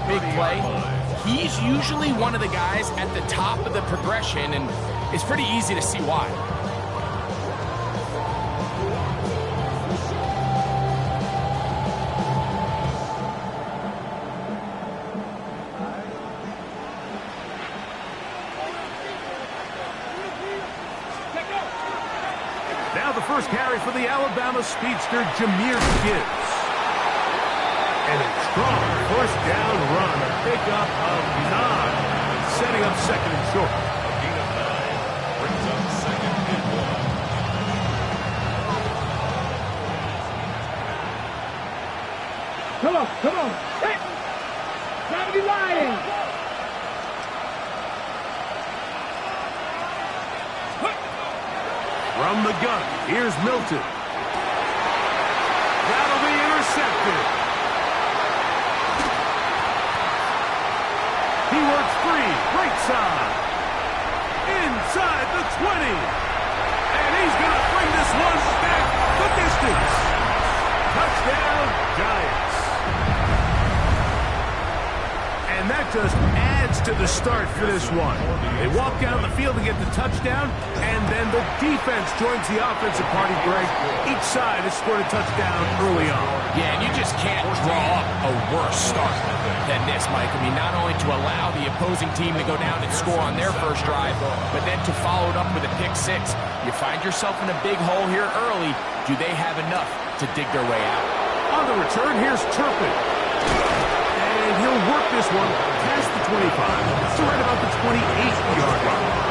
big play, he's usually one of the guys at the top of the progression, and it's pretty easy to see why. Now the first carry for the Alabama speedster, Jahmyr Gibbs. And a strong first down run, a pickup of 9, setting up second and short. A gain of 9 brings up second and 1. Come on. Hey! Gotta be lying! From the gun, here's Milton. That'll be intercepted. He works free, right side. Inside the 20. And he's going to bring this one back the distance. Touchdown, Giants. And that just adds to the start for this one. They walk down the field to get the touchdown, and then the defense joins the offensive party, Greg. Each side has scored a touchdown early on. Yeah, and you just can't draw up a worse start than this, Mike. I mean, not only to allow the opposing team to go down and score on their first drive, but then to follow it up with a pick six. You find yourself in a big hole here early. Do they have enough to dig their way out? On the return, here's Turpin. And he'll work this one past the 25 to right about the 28-yard line.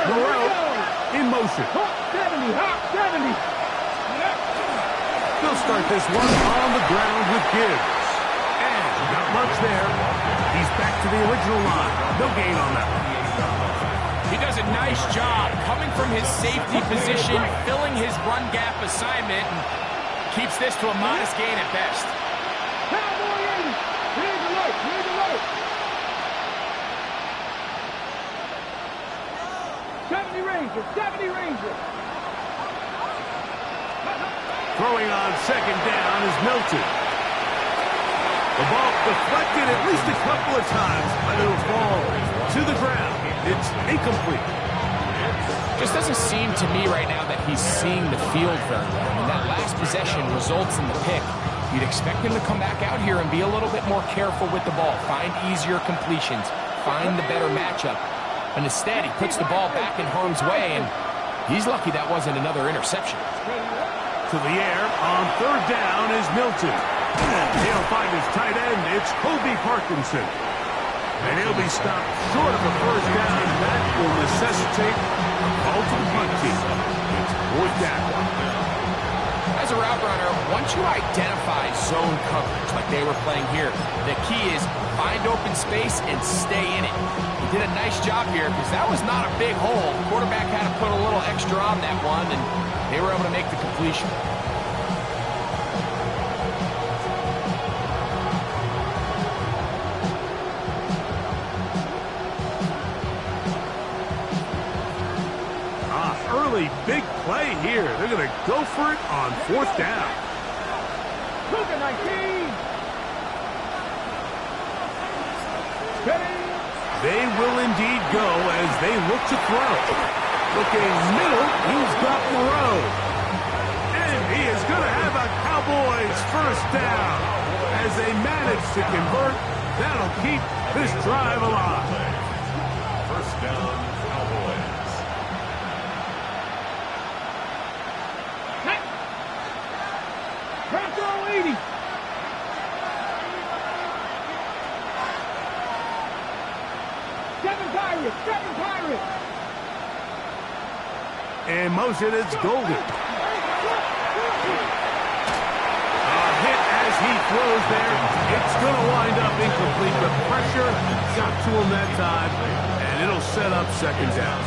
Morrell in motion. 70. They'll start this one on the ground with Gibbs. And not much there. He's back to the original line. No gain on that one. He does a nice job coming from his safety position, filling his run gap assignment, and keeps this to a modest gain at best. Cowboy 80. Here's the light. 70 Rangers. Throwing on second down is Milton. The ball deflected at least a couple of times, but it'll fall to the ground. It's incomplete. Just doesn't seem to me right now that he's seeing the field very well. I mean, that last possession results in the pick. You'd expect him to come back out here and be a little bit more careful with the ball, find easier completions, find the better matchup. And instead, he puts the ball back in harm's way, and he's lucky that wasn't another interception. To the air on third down is Milton. He'll find his tight end. It's Kobe Parkinson. And he'll be stopped short of a first down. That will necessitate a call to the punt team. It's fourth down. As a route runner, once you identify zone coverage like they were playing here, the key is find open space and stay in it. He did a nice job here because that was not a big hole. The quarterback had to put a little extra on that one, and they were able to make the completion. Early big play here. They're going to go for it on fourth down. Cougar 19. They will indeed go as they look to throw. Looking middle, he's got Moreau. And he is going to have a Cowboys first down. As they manage to convert, that'll keep this drive alive. First down, Cowboys. Crackdown 80. Seven Pirates. In motion, it's Golden. A hit as he throws there. It's going to wind up incomplete, but pressure got to him that time, and it'll set up second down.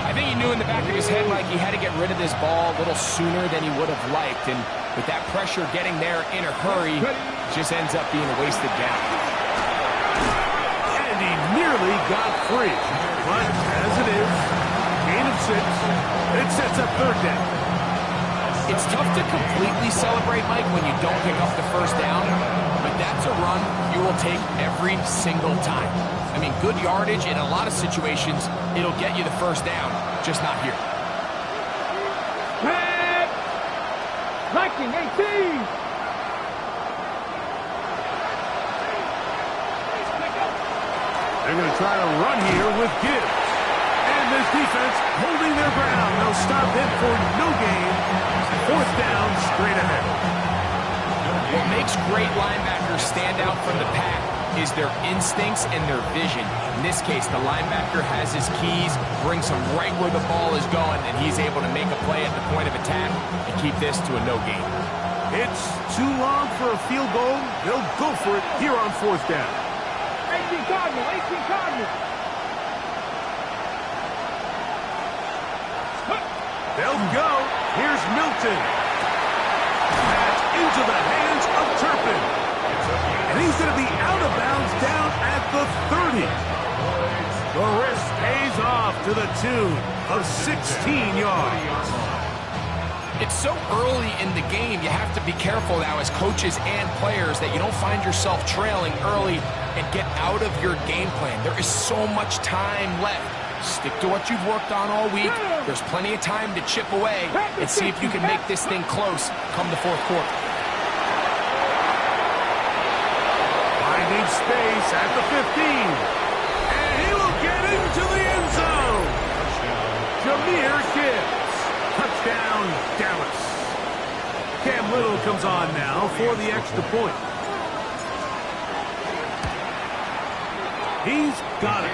I think he knew in the back of his head like he had to get rid of this ball a little sooner than he would have liked, and with that pressure getting there in a hurry, it just ends up being a wasted gap. he nearly got free. But as it is, gain of 6, it sets up third down. It's tough to completely celebrate, Mike, when you don't pick up the first down, but that's a run you will take every single time. I mean, good yardage in a lot of situations, it'll get you the first down, just not here. Pass! Liking 18! They're going to try to run here with Gibbs. And this defense holding their ground. They'll stop it for no gain. Fourth down, straight ahead. What makes great linebackers stand out from the pack is their instincts and their vision. In this case, the linebacker has his keys, brings him right where the ball is going, and he's able to make a play at the point of attack and keep this to a no gain. It's too long for a field goal. They'll go for it here on fourth down. 18 Cardinal, 18 Cardinal. They'll go. Here's Milton. Back into the hands of Turpin. And he's going to be out of bounds down at the 30. The wrist pays off to the tune of 16 yards. It's so early in the game, you have to be careful now as coaches and players that you don't find yourself trailing early and get out of your game plan. There is so much time left. Stick to what you've worked on all week. There's plenty of time to chip away and see if you can make this thing close come the fourth quarter. Finding space at the 15. And he will get into the end zone. Jahmyr Gibbs. Touchdown, Dallas. Cam Little comes on now for the extra point. He's got it.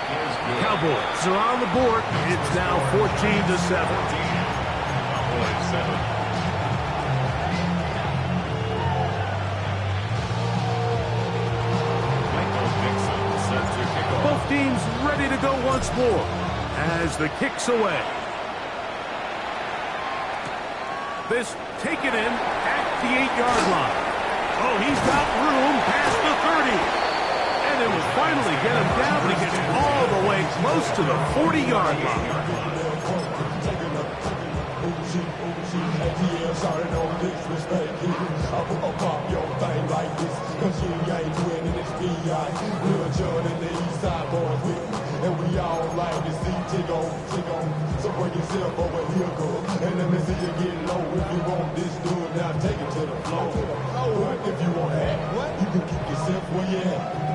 Cowboys are on the board. It's now 14-7. Both teams ready to go once more as the kick's away. This taken in at the 8-yard line. Oh, he's got room past the 30. And it will finally get him down, but he gets all the way close to the 40-yard line. And we all like to see tick on. So bring yourself over here, girl. And let me see you get low. If you want this, do it now. Take it to the floor. But if you want to act, you can keep yourself where you at.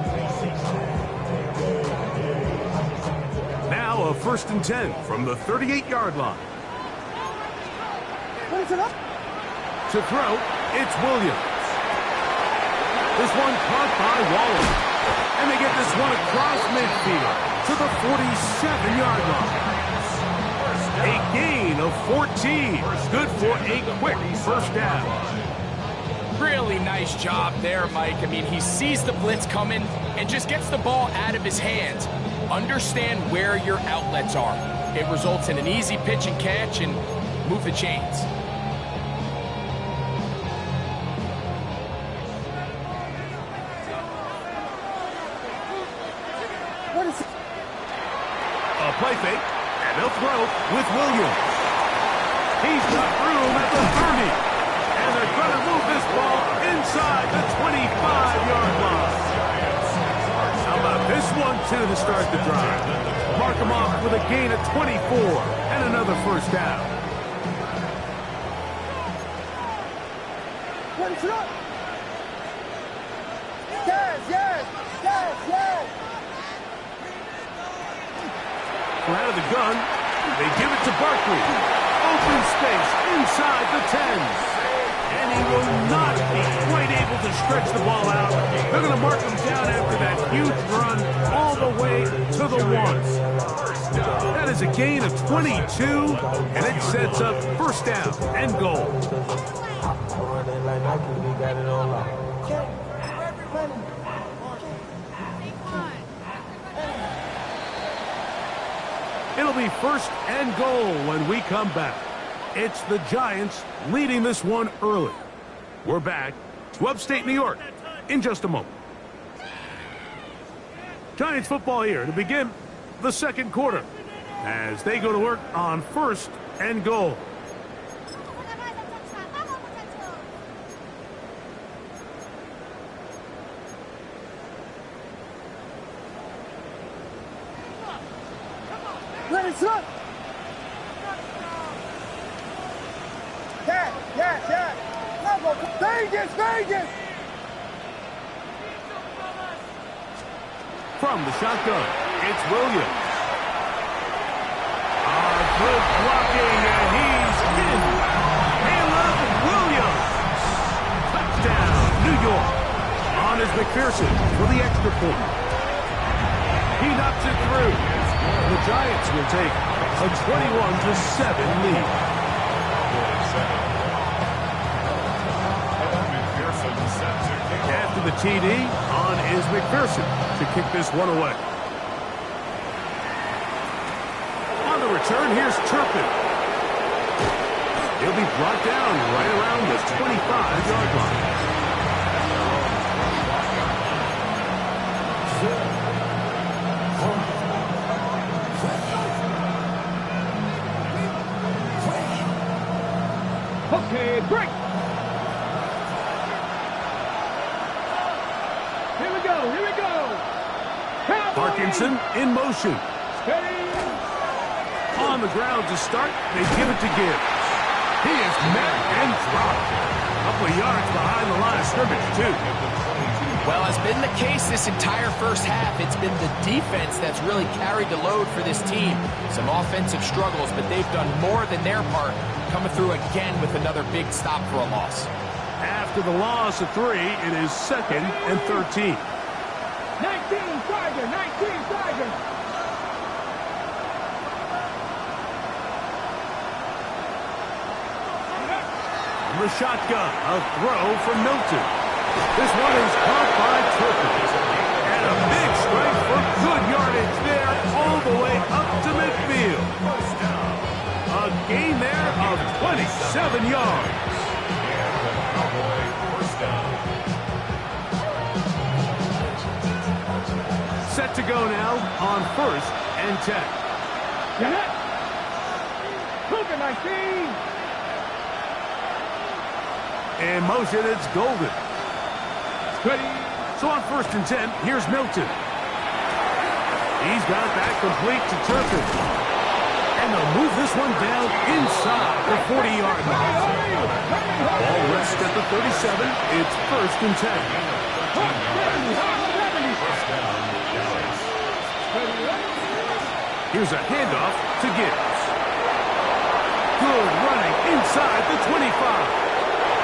Now a 1st and 10 from the 38-yard line. What is it up? To throw, it's Williams. This one caught by Waller. And they get this one across midfield to the 47-yard line. A gain of 14. Good for a quick first down. Really nice job there, Mike. I mean, he sees the blitz coming and just gets the ball out of his hands. Understand where your outlets are. It results in an easy pitch and catch and move the chains. What is it? A play fake, and they'll throw with Williams. He's got room at the 30. And they're going to move this ball inside the 25-yard line. How about this one, too, to start the drive? Mark him off with a gain of 24 and another first down. What is it up? Yes, yes, yes, yes. We're out of the gun. They give it to Barkley. Open space inside the 10. And he will not be quite able to stretch the ball out. They're going to mark him down after that huge run all the way to the 1. That is a gain of 22, and it sets up first down and goal. It'll be first and goal when we come back. It's the Giants leading this one early. We're back to upstate New York in just a moment. Giants football here to begin the second quarter as they go to work on 1st and goal. Ready, set. Yes. Vegas. From the shotgun, it's Williams. Good blocking, and he's in. Caleb Williams. Touchdown, New York. On is McPherson for the extra point. He knocks it through. The Giants will take a 21-7 lead. After the TD, on is McPherson to kick this one away. On the return, here's Turpin. He'll be brought down right around the 25-yard line. Okay, break. Here we go. Cowboys. Parkinson in motion. Steady. On the ground to start, they give it to Gibbs. He is met and dropped. A couple of yards behind the line of scrimmage, too. Well, as been the case this entire first half, it's been the defense that's really carried the load for this team. Some offensive struggles, but they've done more than their part, coming through again with another big stop for a loss. After the loss of 3, it is 2nd and 13. 19 Tiger. The shotgun, a throw from Milton. This one is caught by Turpin. And a big strike for good yardage there all the way up to midfield. A gain there of 27 yards. Set to go now on 1st and 10. Get it. Cougar 19. In motion, it's Golden. Ready. So on 1st and 10, here's Milton. He's got that complete to Turpin. And they'll move this one down inside the 40-yard line. Ball rests at the 37. It's 1st and 10. Here's a handoff to Gibbs. Good running inside the 25.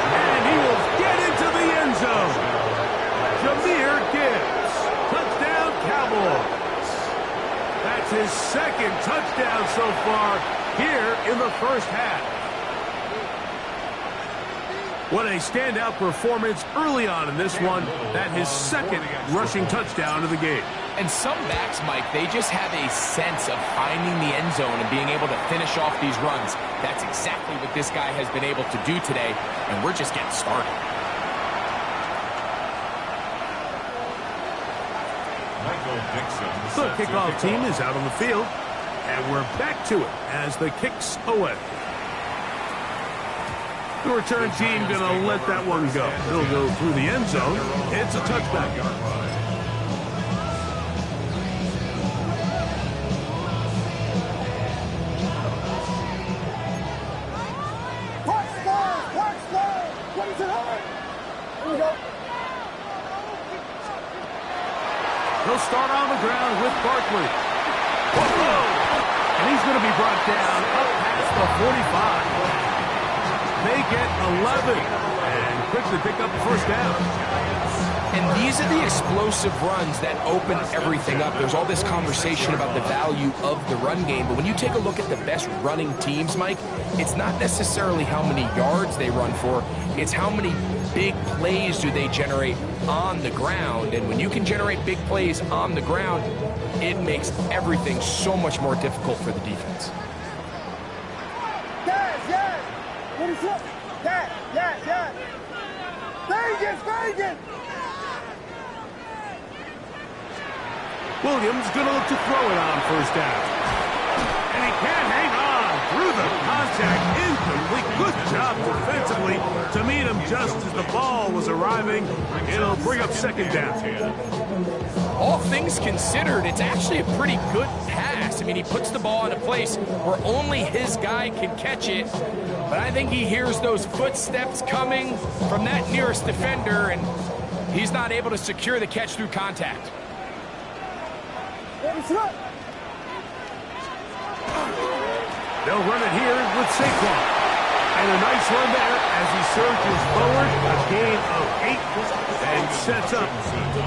And he will get into the end zone. Jahmyr Gibbs. Touchdown, Cowboys. That's his 2nd touchdown so far here in the first half. What a standout performance early on in this one. That his 2nd rushing touchdown of the game. And some backs, Mike, they just have a sense of finding the end zone and being able to finish off these runs. That's exactly what this guy has been able to do today, and we're just getting started. The kickoff team is out on the field, and we're back to it as the kick's away. The return team going to let that one go. He'll go through the end zone. It's a touchback. He'll start on the ground with Barkley. Whoa! And he's going to be brought down up past the 45. They get 11 and quickly pick up the first down. And these are the explosive runs that open everything up. There's all this conversation about the value of the run game, but when you take a look at the best running teams, Mike, it's not necessarily how many yards they run for, it's how many big plays do they generate on the ground. And when you can generate big plays on the ground, it makes everything so much more difficult for the defense. Yes. What is up? Yes. Vegas. Williams going to look to throw it on first down. And he can't hang on through the contact. Incomplete. Good job defensively to meet him just as the ball was arriving. It'll bring up second down. All things considered, it's actually a pretty good pass. I mean, he puts the ball in a place where only his guy can catch it. But I think he hears those footsteps coming from that nearest defender, and he's not able to secure the catch through contact. They'll run it here with Saquon. And a nice run there as he surges forward. A gain of 8 and sets up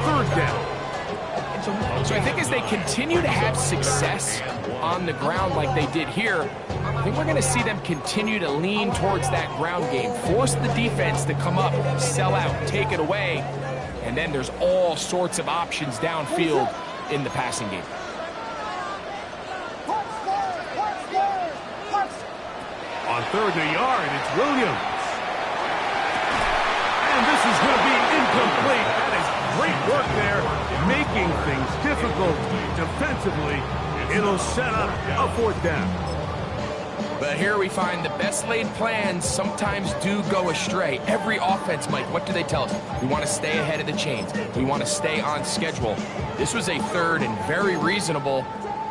third down. So I think as they continue to have success on the ground like they did here, I think we're going to see them continue to lean towards that ground game, force the defense to come up, sell out, take it away, and then there's all sorts of options downfield in the passing game. On third and a yard, it's Williams. And this is going to be incomplete. That is great work there, making things difficult defensively. It'll set up a fourth down. But here we find the best laid plans sometimes do go astray. Every offense, Mike, what do they tell us? We want to stay ahead of the chains. We want to stay on schedule. This was a third and very reasonable.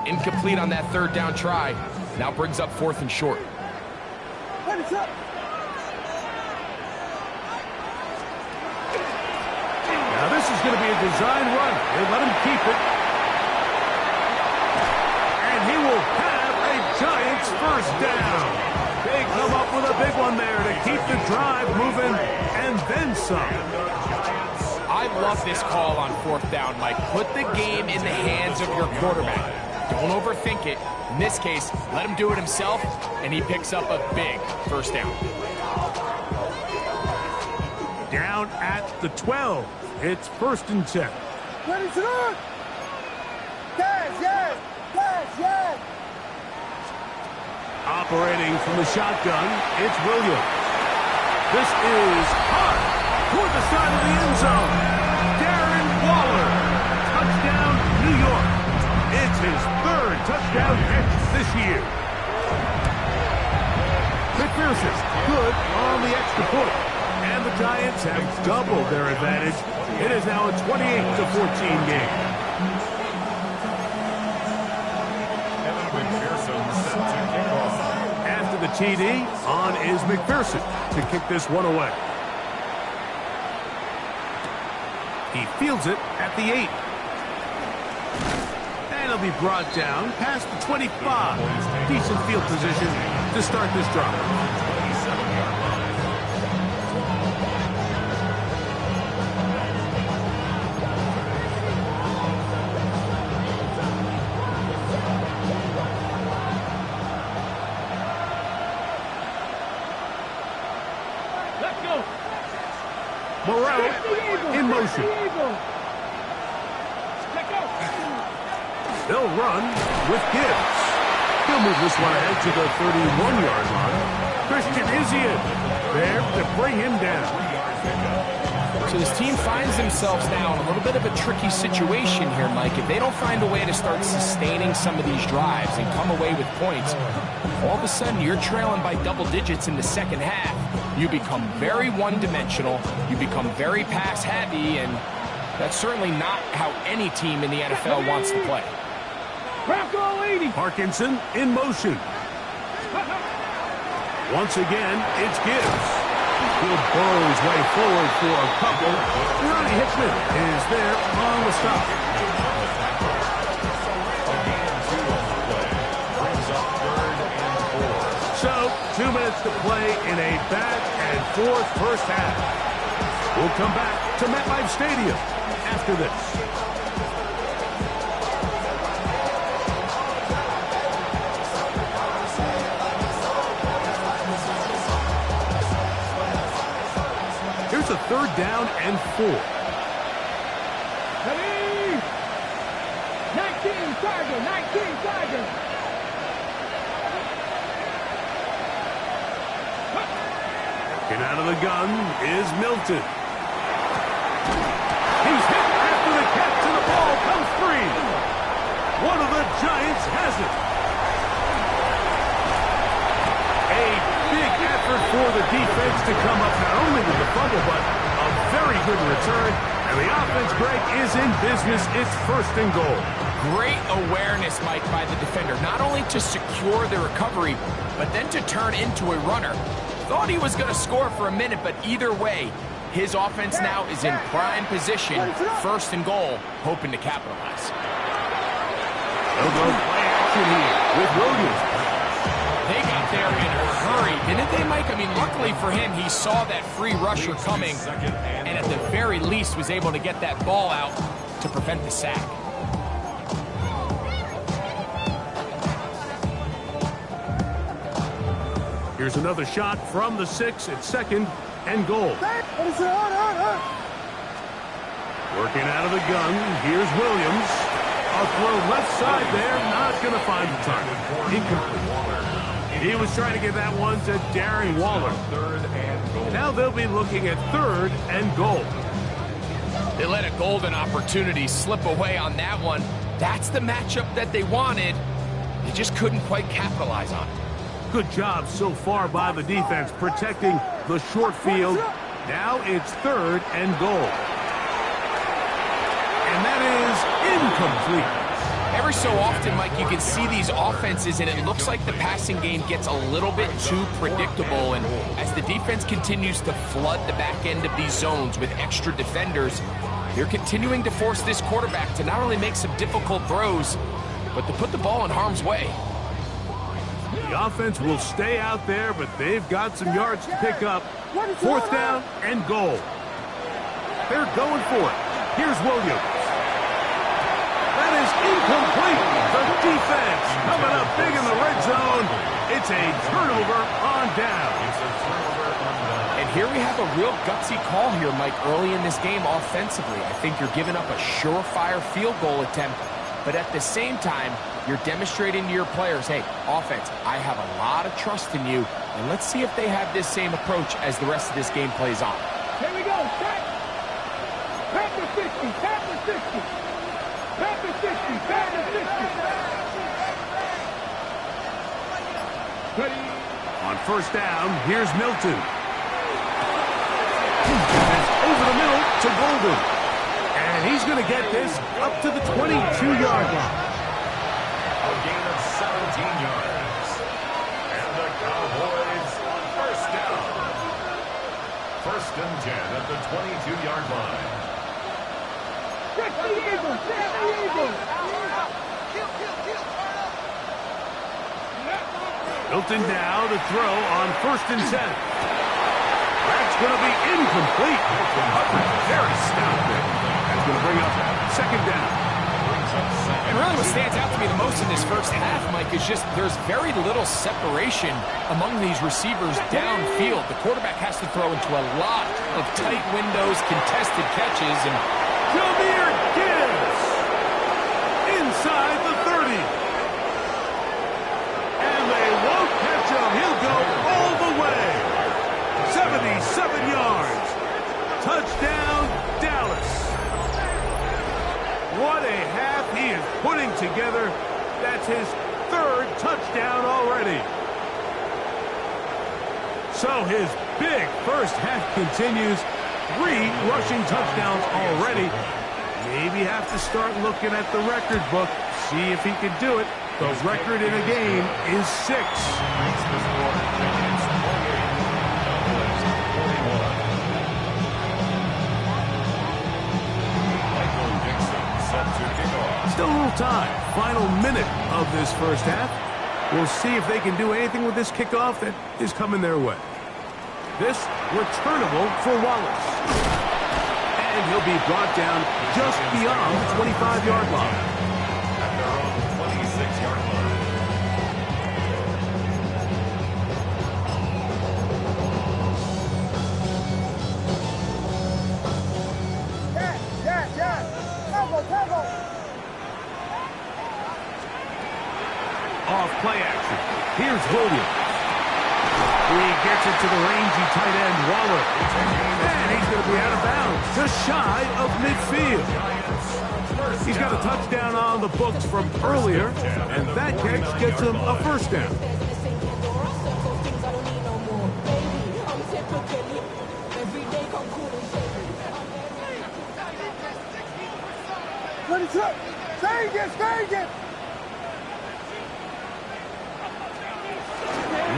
Incomplete on that third down try. Now brings up fourth and short. Now this is going to be a design run. They let him keep it. And he will have a Giants first down. They come up with a big one there to keep the drive moving and then some. I love this call on fourth down, Mike. Put the game in the hands of your quarterback. Don't overthink it. In this case, let him do it himself, and he picks up a big first down. Down at the 12. It's first and 10. Operating from the shotgun, it's Williams. This is hard toward the side of the end zone. Darren Waller. Touchdown, New York. It's his third touchdown catch this year. McPherson, good on the extra point. And the Giants have doubled their advantage. It is now a 28-14 game. After the TD, on is McPherson to kick this one away. He fields it at the 8. And he'll be brought down past the 25. Decent field position to start this drive. Morrell in motion. They'll run with Gibbs. He'll move this one ahead to the 31-yard line. Christian Izien there to bring him down. So this team finds themselves now in a little bit of a tricky situation here, Mike. If they don't find a way to start sustaining some of these drives and come away with points, all of a sudden you're trailing by double digits in the second half. You become very one-dimensional, you become very pass-heavy, and that's certainly not how any team in the NFL wants to play. Parkinson in motion. Once again, it's Gibbs. He'll burrow his way forward for a couple. Ronnie Hickman is there on the stop. So, 2 minutes to play in a back-and-forth first half. We'll come back to MetLife Stadium after this. Here's a third down and 4. Ready? 19 Tiger. And out of the gun is Milton. He's hit after the catch, and the ball comes free. Giants has it. A big effort for the defense to come up not only with the fumble, but a very good return. And the offense, Greg, is in business. It's 1st and goal. Great awareness, Mike, by the defender. Not only to secure the recovery, but then to turn into a runner. Thought he was going to score for a minute, but either way, his offense now is in prime position, 1st and goal, hoping to capitalize. They'll go play action here with Williams. They got there in a hurry, didn't they, Mike? I mean, luckily for him, he saw that free rusher coming, and at the very least was able to get that ball out to prevent the sack. Here's another shot from the 6 at 2nd and goal. Working out of the gun, here's Williams. A throw left side there, not going to find the target. Incomplete. He was trying to get that one to Darren Waller. 3rd and goal. Now they'll be looking at 3rd and goal. They let a golden opportunity slip away on that one. That's the matchup that they wanted. They just couldn't quite capitalize on it. Good job so far by the defense protecting the short field. Now it's 3rd and goal. And that is incomplete. Every so often, Mike, you can see these offenses, and it looks like the passing game gets a little bit too predictable. And as the defense continues to flood the back end of these zones with extra defenders, they're continuing to force this quarterback to not only make some difficult throws, but to put the ball in harm's way. The offense will stay out there, but they've got some yards to pick up. 4th down and goal. They're going for it. Here's Williams. That is incomplete. The defense coming up big in the red zone. It's a turnover on down. And here we have a real gutsy call here, Mike, early in this game offensively. I think you're giving up a surefire field goal attempt, but at the same time, you're demonstrating to your players, hey, offense, I have a lot of trust in you, and let's see if they have this same approach as the rest of this game plays on. Here we go. Tap the 60. Tap the 60. Tap the 60. Tap the 60. Ready. On 1st down, here's Milton. That's over the middle to Golden. And he's going to get this up to the 22-yard line. A gain of 17 yards. And the Cowboys on 1st down. 1st and 10 at the 22-yard line. Check the Eagles. Check the Eagles. Milton now to throw on 1st and 10. That's going to be incomplete. Very stout there. That's going to bring up 2nd down. And really what stands out to me the most in this first half, Mike, is just there's very little separation among these receivers downfield. The quarterback has to throw into a lot of tight windows, contested catches, and Jameer Gibbs inside the 30. And they won't catch him. He'll go all the way. 77 yards. Touchdown, Dallas. What a half he is putting together. That's his 3rd touchdown already. So his big first half continues. 3 rushing touchdowns already. Maybe have to start looking at the record book. See if he can do it. The record in a game is 6. Still a little time. Final minute of this first half. We'll see if they can do anything with this kickoff that is coming their way. This returnable for Wallace. And he'll be brought down just beyond the 25-yard line. At their own 26-yard line. Off play action. Here's Williams. He gets it to the rangy tight end, Waller. And he's going to be out of bounds, just shy of midfield. He's got a touchdown on the books from earlier, and that catch gets him a first down.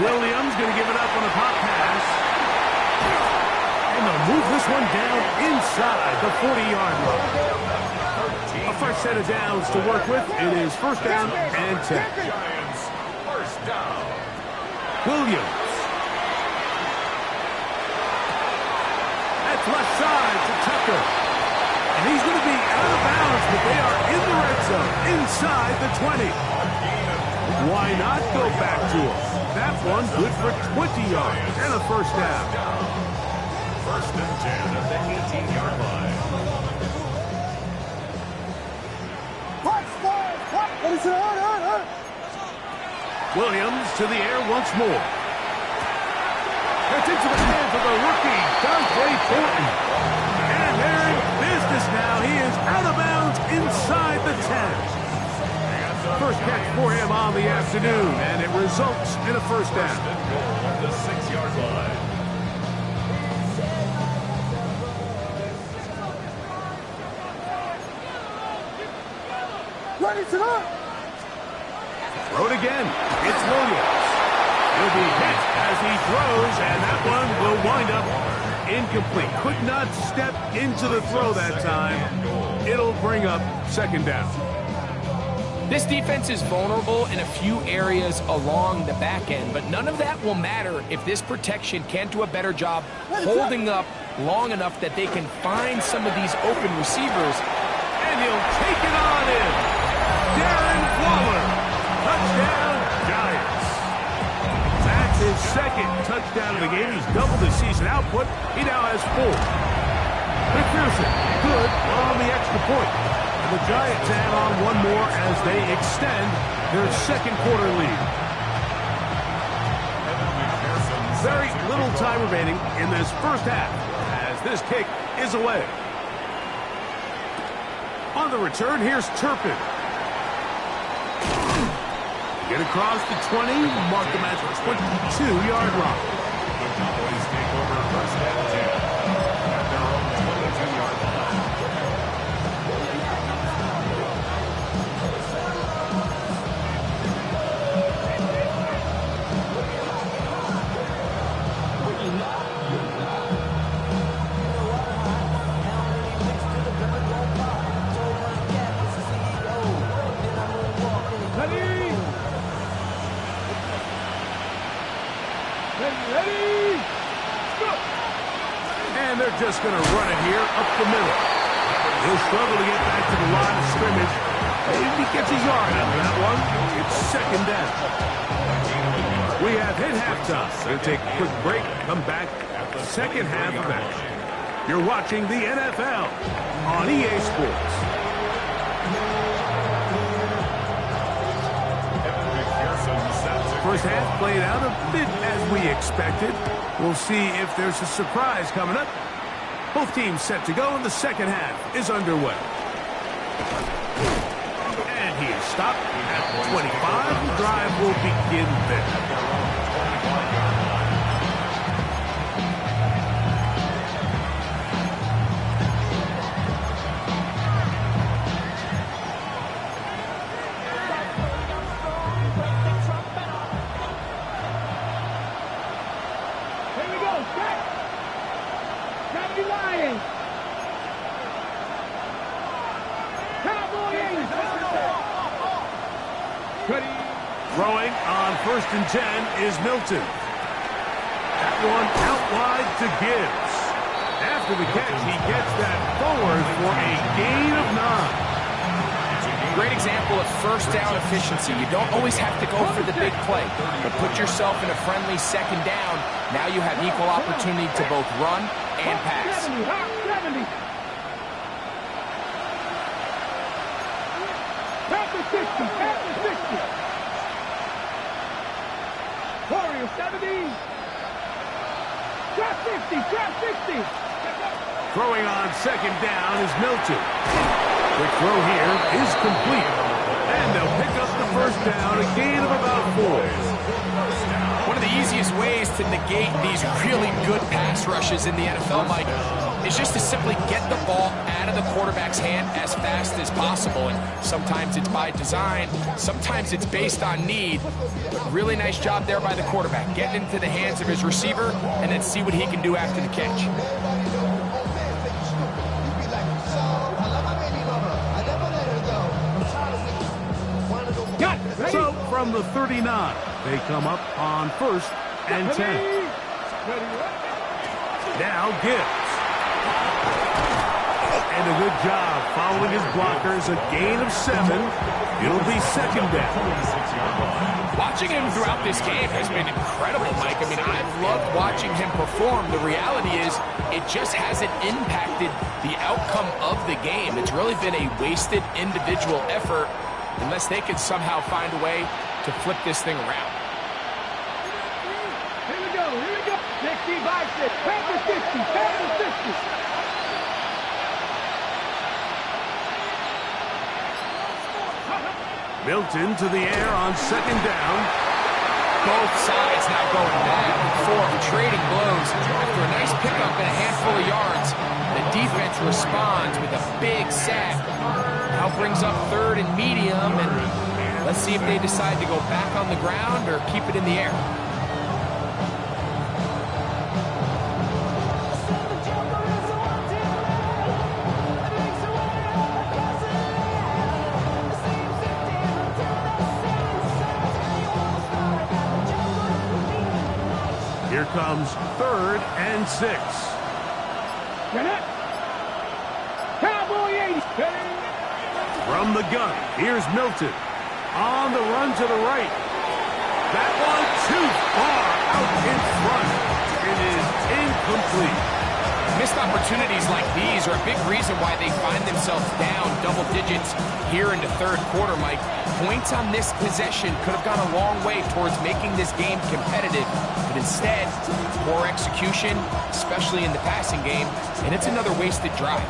Williams going to give it up on a pop pass. And they'll move this one down inside the 40-yard line. A fresh set of downs to work with. It is first down and 10. Giants, first down. Williams. That's left side to Tucker. And he's going to be out of bounds, but they are in the red zone, inside the 20. Why not go back to him? That one good for 20 yards and a first down. First and 10 at the 18-yard line. Williams to the air once more. That's into the hands of the rookie, Dante Thornton. And they're in business now. He is out of bounds inside the 10. First catch for him on the afternoon, and it results in a first down. At the 6-yard line. Throw it again. It's Williams. He'll be hit as he throws, and that one will wind up incomplete. Could not step into the throw that time. It'll bring up second down. This defense is vulnerable in a few areas along the back end, but none of that will matter if this protection can't do a better job holding up long enough that they can find some of these open receivers. And he'll take it on in. Darren Waller. Touchdown, Giants. That's his second touchdown of the game. He's doubled his season output. He now has 4. McPherson, good on the extra point. And the Giants add on one more as they extend their second quarter lead. Very little time remaining in this first half as this kick is away. On the return, here's Turpin. Get across the 20, mark them at the 22-yard line. The Cowboys take over first and 10 at their own 22-yard line. And they're just going to run it here up the middle. He'll struggle to get back to the line of scrimmage. If he gets a yard out of that one, it's second down. We have hit halftime. Going to take a quick break, come back at the second half of action. You're watching the NFL on EA Sports. First half played out a bit as we expected. We'll see if there's a surprise coming up. Both teams set to go, and the second half is underway. And he is stopped at 25. The drive will begin there. Throwing on first and 10 is Milton. That one out wide to Gibbs. After the catch, he gets that forward for a gain of 9. Great example of first down efficiency. You don't always have to go for the big play, but put yourself in a friendly second down. Now you have equal opportunity to both run and pass. 70. At the 60. At the 60. Warrior 70. Drop 60, drop 60. Throwing on second down is Milton. Quick throw here is complete. And they'll pick up the first down, a gain of about 4. One of the easiest ways to negate these really good pass rushes in the NFL, Mike, is just to simply get the ball out of the quarterback's hand as fast as possible. And sometimes it's by design, sometimes it's based on need. Really nice job there by the quarterback, getting into the hands of his receiver and then see what he can do after the catch. So from the 39, they come up on 1st and 10. Now Gibbs. And a good job following his blockers, a gain of 7. It'll be second down. Watching him throughout this game has been incredible, Mike. I mean, I've loved watching him perform. The reality is it just hasn't impacted the outcome of the game. It's really been a wasted individual effort unless they can somehow find a way to flip this thing around. Here we go, here we go. 60 by 6, Panther 60, Panther 60. Milton to the air on second down. Both sides now going back and forth, trading blows. After a nice pickup and a handful of yards, the defense responds with a big sack. Now brings up 3rd and medium, and let's see if they decide to go back on the ground or keep it in the air. Here comes 3rd and 6. Cowboy 80. From the gun, here's Milton. On the run to the right. That one too far out in front. It is incomplete. Missed opportunities like these are a big reason why they find themselves down double digits here in the 3rd quarter, Mike. Points on this possession could have gone a long way towards making this game competitive, but instead, poor execution, especially in the passing game, and it's another wasted drive.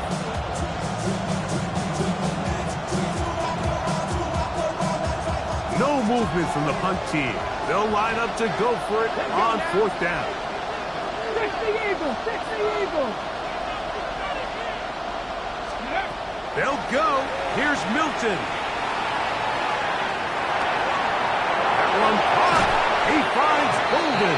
No movement from the punt team. They'll line up to go for it on 4th down. 60 Eagles, 60 Eagles. They'll go. Here's Milton. That one caught. He finds Golden.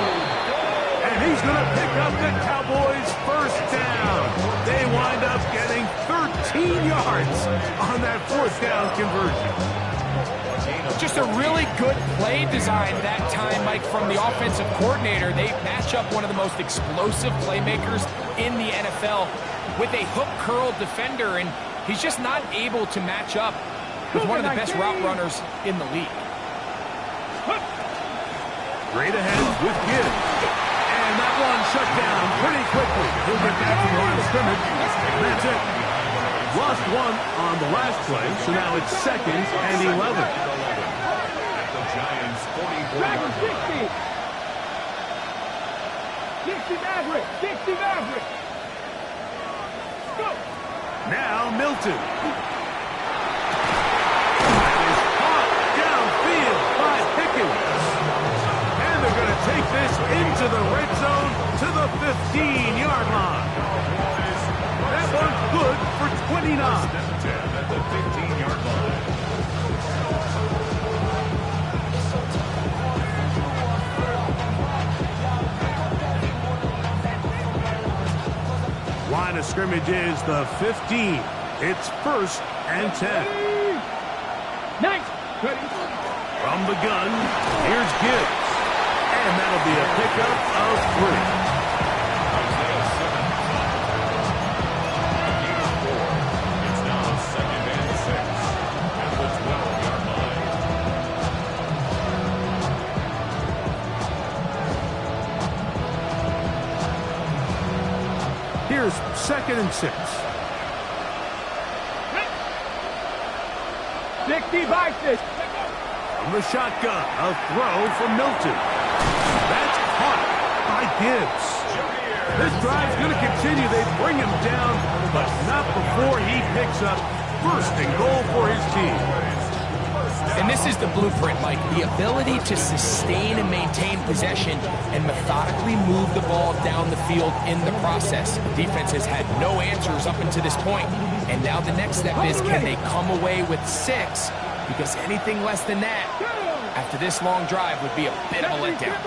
And he's going to pick up the Cowboys' first down. They wind up getting 13 yards on that 4th down conversion. Just a really good play design that time, Mike, from the offensive coordinator. They match up one of the most explosive playmakers in the NFL with a hook curl defender, and he's just not able to match up with one of the best route runners in the league. Straight ahead with Gibbs. And that one shut down pretty quickly. He'll get back to the line of scrimmage. That's it. Lost 1 on the last play, so now it's 2nd and 11. Giants 44 Dragon 60. 60 Maverick, 60 Maverick. Go. Now Milton. That is caught downfield by Pickens. And they're going to take this into the red zone to the 15-yard line. That one's good for 29. At the 15-yard line. Line of scrimmage is the 15. It's 1st and 10. Nice. From the gun, here's Gibbs. And that'll be a pickup of 3. It's now 2nd and 6 at the 12-yard line. Here's 2nd and 6. 60 by 6. From the shotgun, a throw from Milton. That's caught by Gibbs. This drive's going to continue. They bring him down, but not before he picks up first and goal for his team. And this is the blueprint, Mike. The ability to sustain and maintain possession and methodically move the ball down the field in the process. The defense has had no answers up until this point. And now the next step is, can they come away with 6? Because anything less than that, after this long drive, would be a bit of a letdown.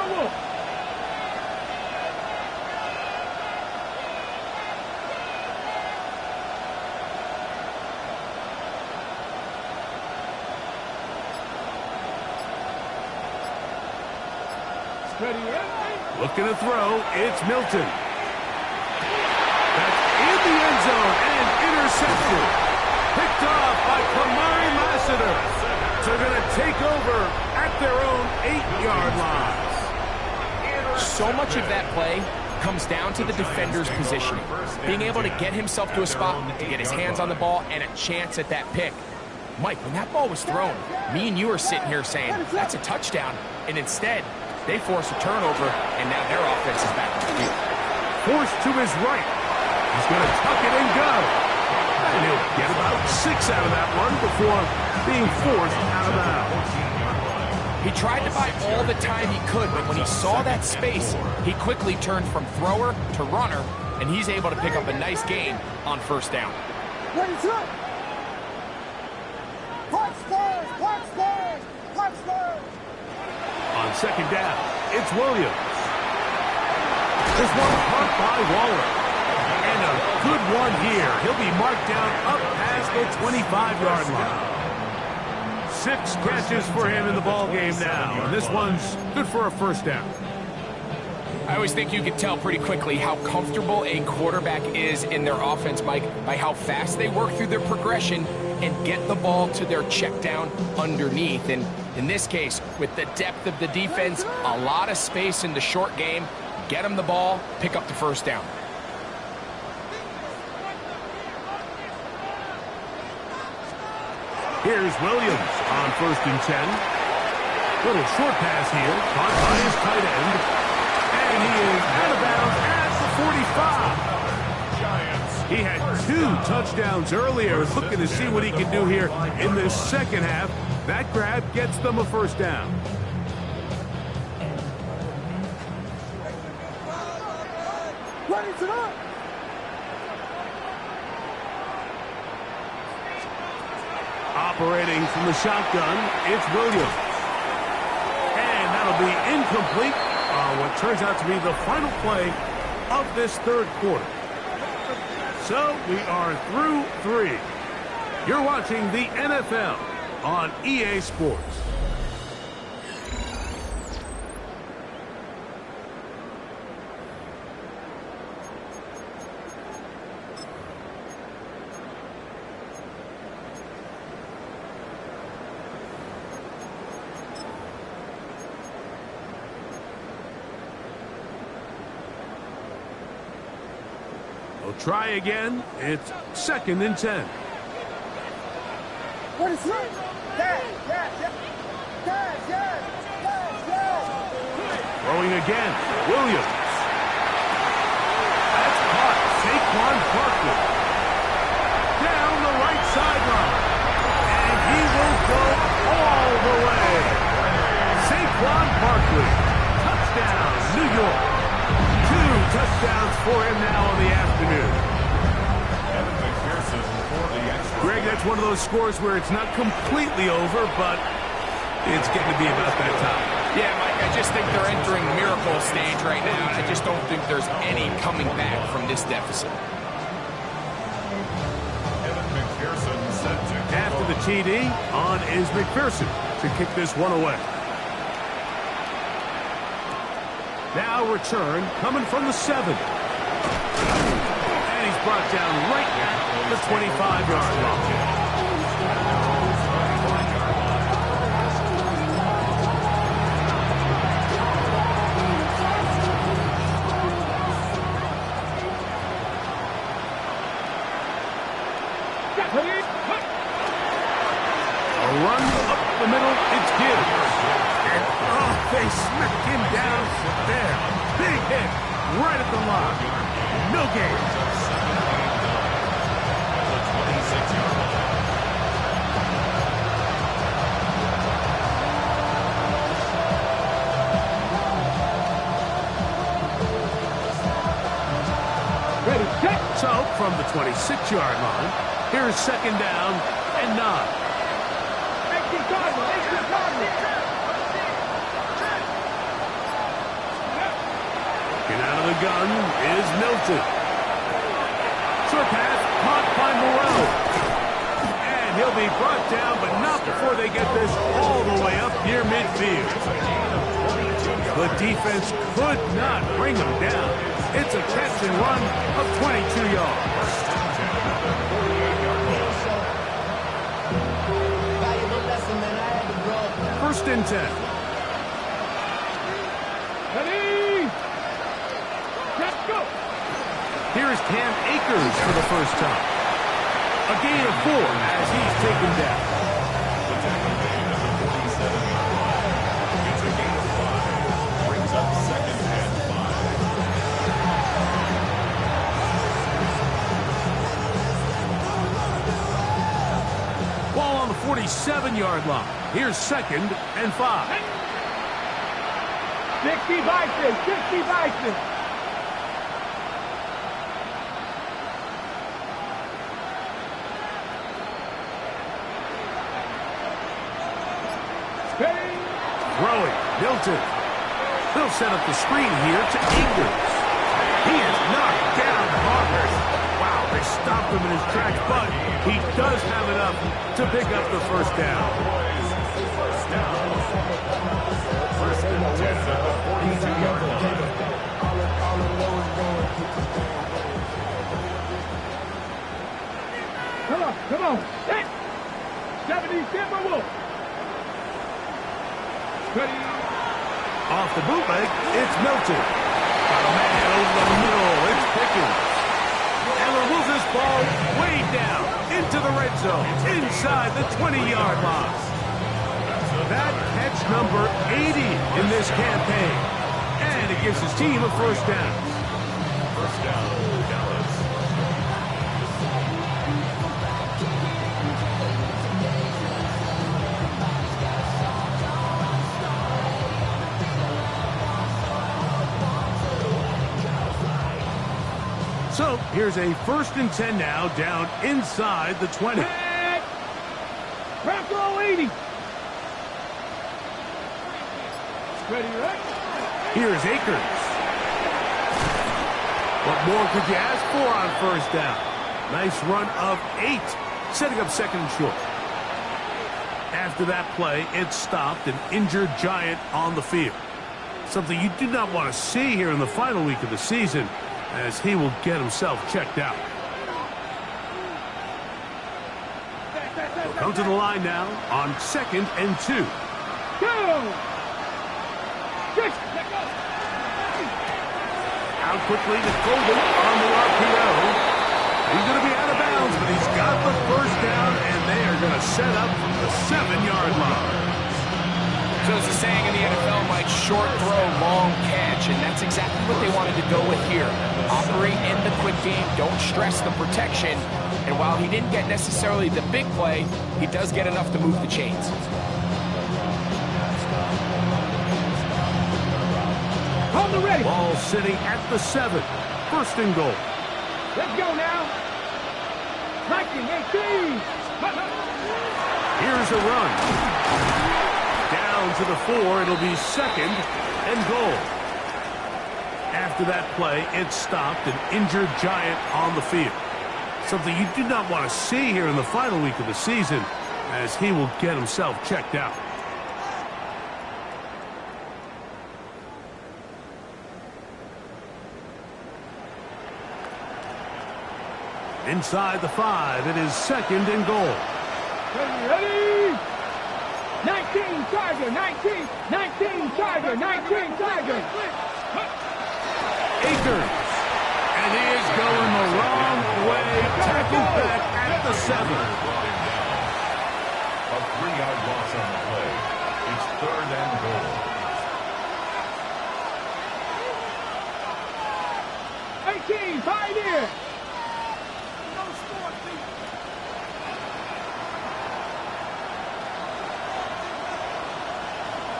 Looking to throw, it's Milton. That's in the end zone and intercepted. Picked off by Kamari Lassiter. So they're going to take over at their own 8-yard line. So much of that play comes down to the defender's positioning. Being able to get himself to a spot, to get his hands on the ball, and a chance at that pick. Mike, when that ball was thrown, me and you are sitting here saying, that's a touchdown. And instead, they force a turnover, and now their offense is back on the field. Forced to his right. He's going to tuck it and go. And he'll get about 6 out of that one before being forced out of bounds. He tried to buy all the time he could, but when he saw that space, he quickly turned from thrower to runner, and he's able to pick up a nice gain on first down. On second down, it's Williams. This one caught by Waller. And a good one here. He'll be marked down up past the 25-yard line. 6 catches for him in the ball game now. And this one's good for a first down. I always think you can tell pretty quickly how comfortable a quarterback is in their offense, Mike, by how fast they work through their progression and get the ball to their check down underneath. And in this case, with the depth of the defense, a lot of space in the short game, get them the ball, pick up the first down. Here's Williams on 1st and 10. Little short pass here, caught by his tight end. And he is out of bounds at the 45. He had 2 touchdowns earlier. Looking to see what he can do here in the second half. That grab gets them a first down. Operating from the shotgun, it's Williams. And that'll be incomplete on what turns out to be the final play of this third quarter. So we are through 3. You're watching the NFL on EA Sports. They'll try again. It's 2nd and 10. What is it? Throwing again. Williams. That's caught. Saquon Barkley. Down the right sideline. And he will go all the way. Saquon Barkley. Touchdown, New York. 2 touchdowns for him now on the afternoon. Greg, that's one of those scores where it's not completely over, but it's getting to be about that time. Yeah, Mike, I just think they're entering miracle stage right now. I just don't think there's any coming back from this deficit. After the TD, on is McPherson to kick this one away. Now return coming from the 7. And he's brought down right at the 25-yard line. A run up the middle, it's Gibbs. And, they smacked him down there. Big hit. right at the line. No gain. The 26-yard line. Ready, set. So, from the 26-yard line, here's second down and 9. Extra Cardinal, extra Cardinal. Get out of the gun is Milton. Short pass, caught by Moreau. And he'll be brought down, but not before they get this all the way up near midfield. The defense could not bring him down. It's a catch and run of 22 yards. First and 10. Ready. Let's go. Here's Cam Akers for the first time. A gain of 4 as he's taken down. The tackle made at the 47-yard line. It's a gain of 5. Brings up second and 5. Ball on the 47-yard line. Here's second and 5. 60 Bison, 60 Bison. Throwing, Milton. He'll set up the screen here to Akers. He is knocked down hard. Wow, they stopped him in his tracks, but he does have enough to pick up the first down. First down. First and 10 at the 42-yard line. Come on. Set. 70 Timberwolf. Ready. Off the bootleg, it's Milton. Got a man over the middle. It's Pickens. And we'll move this ball way down into the red zone, inside the 20-yard line. That catch number 80 in this campaign. And it gives his team a first down. First down, Dallas. So here's a first and 10 now, down inside the 20. Crack roll 80. Ready, right? Here's Akers. What more could you ask for on first down? Nice run of 8, setting up second and short. After that play, it stopped an injured Giant on the field. Something you do not want to see here in the final week of the season, as he will get himself checked out. He'll come to the line now on second and 2. Go! Out quickly to Golden on the RPO. He's going to be out of bounds, but he's got the first down, and they are going to set up from the 7-yard line. So as the saying in the NFL, Mike, short throw, long catch, and that's exactly what they wanted to go with here. Operate in the quick game, don't stress the protection, and while he didn't get necessarily the big play, he does get enough to move the chains. Hold the ready. Ball sitting at the 7. First and goal. Let's go now. 1918. Here's a run. Down to the 4. It'll be second and goal. After that play, it stopped an injured Giant on the field. Something you do not want to see here in the final week of the season, as he will get himself checked out. Inside the 5, it is second and goal. Ready? 19 Tiger, 19 Tiger, 19 Tiger. Akers. And he is going the wrong way. Tackled back at the 7. A 3-yard loss on the play. It's third and goal. James, hide here.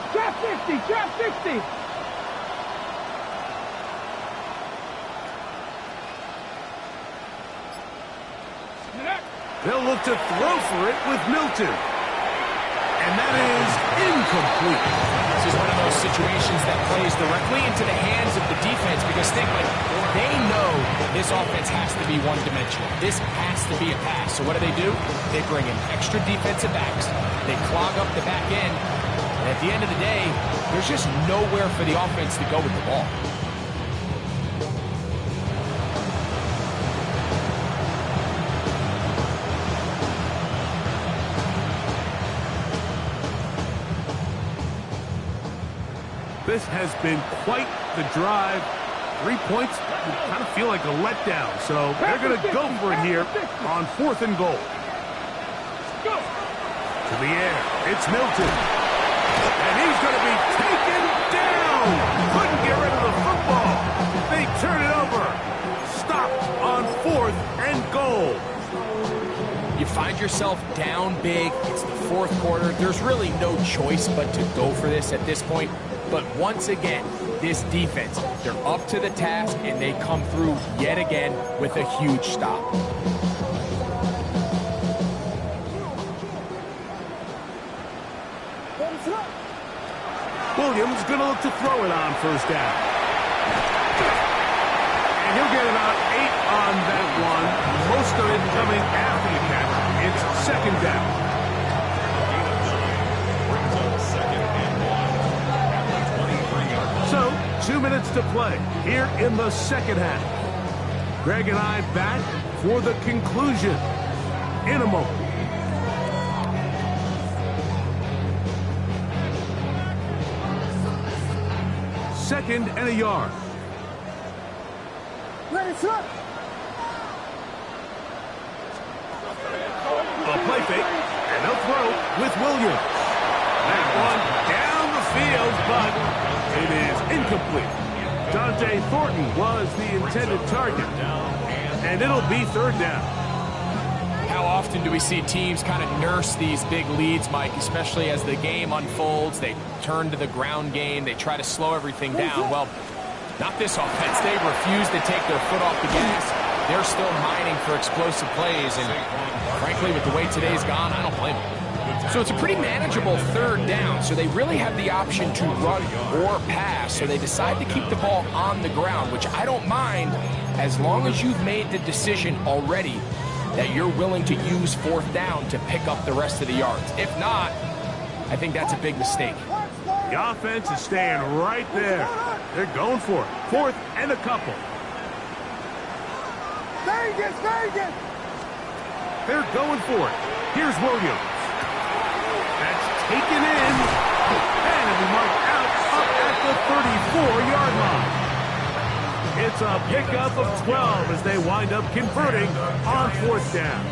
Trap 60, trap 60. They'll look to throw for it with Milton. And that is incomplete. This is one of those situations that plays directly into the hands of the defense because think like they know this offense has to be one-dimensional. This has to be a pass. So what do? They bring in extra defensive backs. They clog up the back end. And at the end of the day, there's just nowhere for the offense to go with the ball. This has been quite the drive. 3 points would kind of feel like a letdown. So they're going to go for it here on 4th and goal. Go. To the air. It's Milton. And he's going to be taken down. Couldn't get rid of the football. They turn it over. Stopped on 4th and goal. You find yourself down big. It's the 4th quarter. There's really no choice but to go for this at this point. But once again, this defense, they're up to the task, and they come through yet again with a huge stop. Williams going to look to throw it on 1st down. And he'll get about 8 on that one. Most of it coming after the catch. It's 2nd down. So, 2 minutes to play here in the 2nd half. Greg and I back for the conclusion in a moment. Second and a yard. Ready, set. A play fake, and they'll throw with Williams. That one down the field, but it is incomplete. Dante Thornton was the intended target, and it'll be 3rd down. How often do we see teams kind of nurse these big leads, Mike, especially as the game unfolds? They turn to the ground game. They try to slow everything down. Well, not this offense. They refuse to take their foot off the gas. They're still mining for explosive plays, and frankly, with the way today's gone, I don't blame them. So it's a pretty manageable 3rd down, so they really have the option to run or pass, so they decide to keep the ball on the ground, which I don't mind as long as you've made the decision already that you're willing to use 4th down to pick up the rest of the yards. If not, I think that's a big mistake. The offense is staying right there. They're going for it. 4th and a couple. Vegas, Vegas. They're going for it. Here's Williams. That's taken in. And it'll be marked out up at the 34-yard line. It's a pickup of 12 as they wind up converting on 4th down.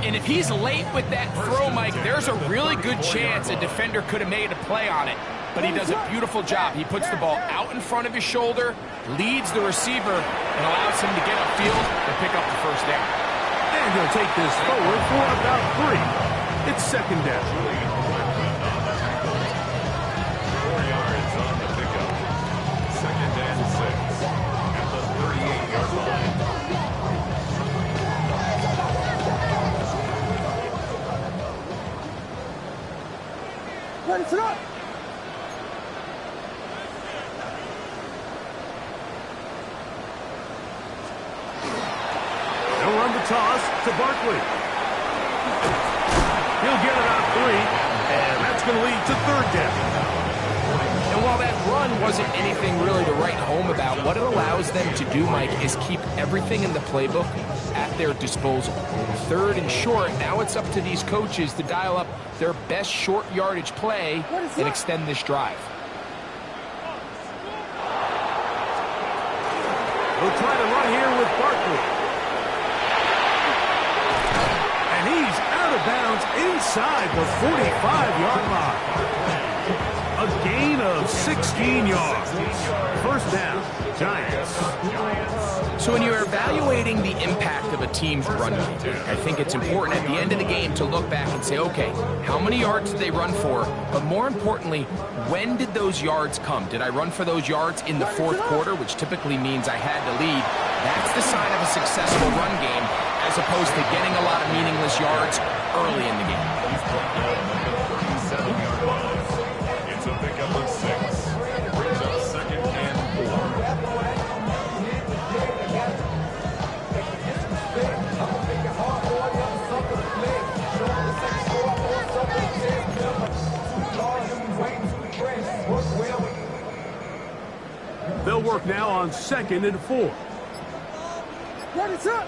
And if he's late with that throw, Mike, there's a really good chance a defender could have made a play on it. But he does a beautiful job. He puts the ball out in front of his shoulder, leads the receiver, and allows him to get upfield and pick up the 1st down. And he'll take this forward for about 3. It's 2nd down. 4 yards on the pickup. 2nd and 6 at the 38-yard line. Ready, set. They'll run the toss to Barkley. He'll get about 3, and that's going to lead to 3rd down. And while that run wasn't anything really to write home about, what it allows them to do, Mike, is keep everything in the playbook at their disposal. 3rd and short, now it's up to these coaches to dial up their best short yardage play and extend this drive. We'll try to run here with Barkley. And he's out of bounds inside the 45-yard line. A gain of 16 yards. 1st down, Giants. So when you're evaluating the impact of a team's run game, I think it's important at the end of the game to look back and say, okay, how many yards did they run for? But more importantly, when did those yards come? Did I run for those yards in the fourth quarter, which typically means I had to lead? That's the sign of a successful run game, as opposed to getting a lot of meaningless yards early in the game. He's brought down at the 37-yard line. It's a pickup of 6. Brings up 2nd and 4. They'll work now on 2nd and 4. What is up?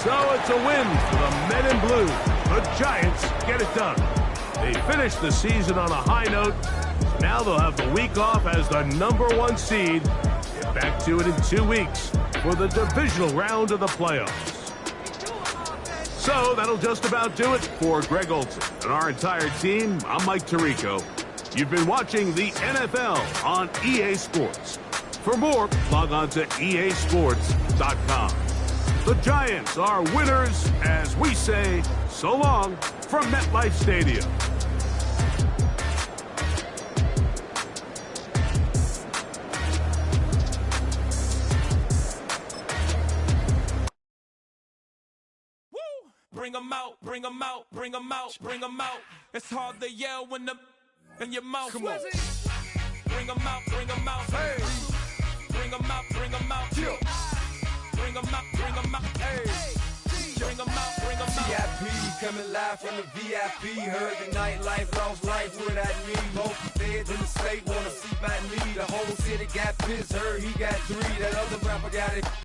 So it's a win for the men in blue. The Giants get it done. They finished the season on a high note. Now they'll have the week off as the #1 seed. Get back to it in 2 weeks for the divisional round of the playoffs. So that'll just about do it for Greg Olson and our entire team. I'm Mike Tirico. You've been watching the NFL on EA Sports. For more, log on to easports.com. The Giants are winners as we say so long from MetLife Stadium. Bring 'em out, bring 'em out, bring 'em out, bring 'em out. It's hard to yell when the in your mouth. Come on. Bring 'em out, bring 'em out. Hey. Bring 'em out, bring 'em out. Yeah. Bring 'em out, bring 'em out. Hey. Bring 'em out, bring 'em out. VIP coming live from the VIP. Heard the nightlife, lost life without me. Most feds in the state wanna see by me. The whole city got pissed, heard he got 3. That other rapper got it.